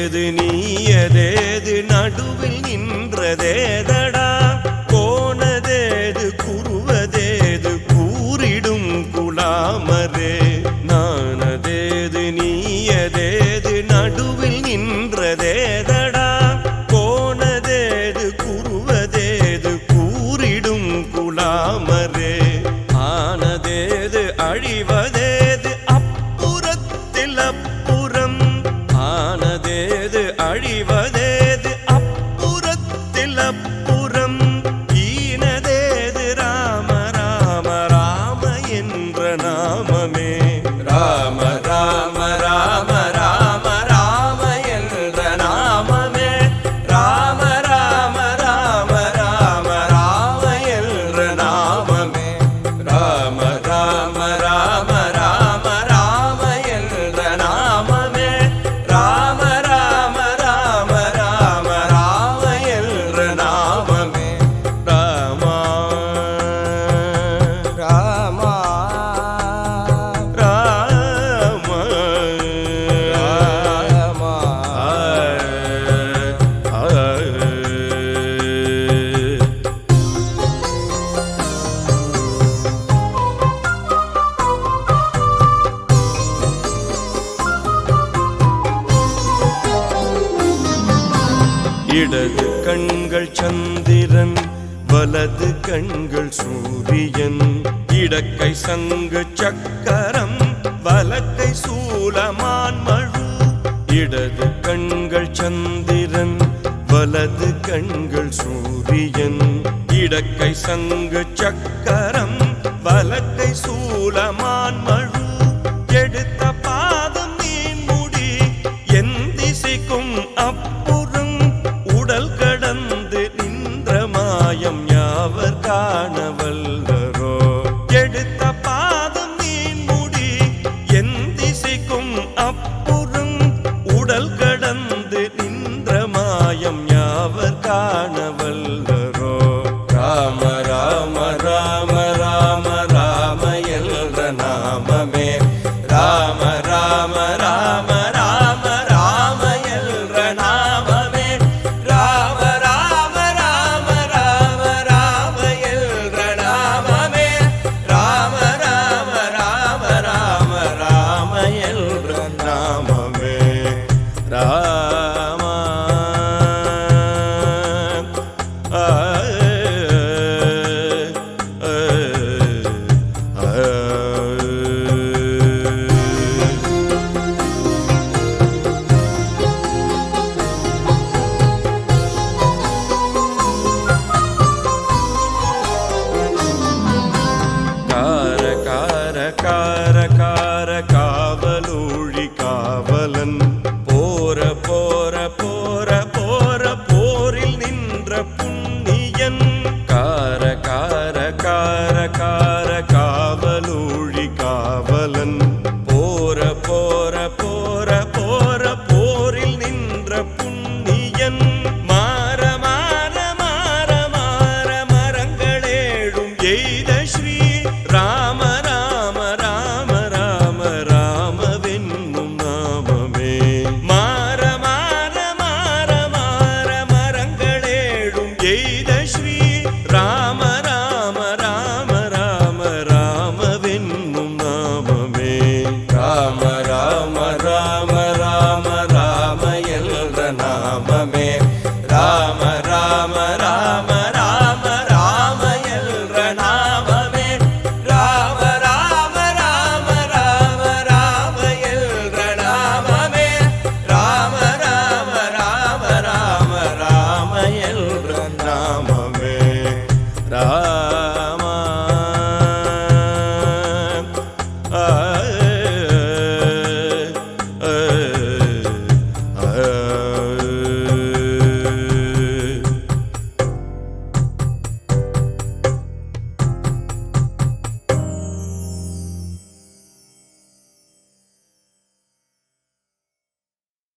ஆனதேது நீயதேது நடுவில் நின்றதேதடா போனதேது குருவதேது கூறிடும் குலாமரே நானதேது நீயதேது நடுவில் நின்றதேதடா போனதேது குருவதேது கூறிடும் குலாமரே ஆனதேது அழிவதேது அப்புறத்தில் அப்புறம் ஆனதேது அழிவதேது அப்புறத்தில் அப்புறம் ஈனதேது ராம ராம ராம என்ற நாமமே ராம ராம ராம ராம ராம என்ற நாமமே ராம ராம ராம ராம ராம என்ற நாமமே ராம ராம ராம ராம ராம என்ற நாமமே ராம ராம ராம ராம ராம என்ற நாமமே ராமா ராமா ராமா ராமா இடது கண்கள் சந்திரன் வலது கண்கள் சூரியன் இடக்கை சங்கு சக்கரம் வலக்கை சூலமான் மழு இடது கண்கள் சந்திரன் வலது கண்கள் சூரியன் இடக்கை சங்கு சக்கரம் வலக்கை சூலமான் மழு எடுத்த பாதம் மீன் முடி என் திசைக்கும் அப்புறம் உடல் கடந்து நின்ற மாயம் யாவர் காணவல்லரோ எடுத்த பாதம் மீன் முடி என் திசைக்கும் அப்புறம் உடல் கடந்து நின்ற மாயம் யாவர் காணவல்லரோ ராம ராம ராம ராம ராம என்ற நாமமே ராம ராம ராம ராம ராம என்ற நாமமே ராம ராம ராம ராம ராம என்ற நாமமே ராம ராம ராம ராம ராம என்ற நாமமே ராமா கார கார கார கார காவலூழி காவலன்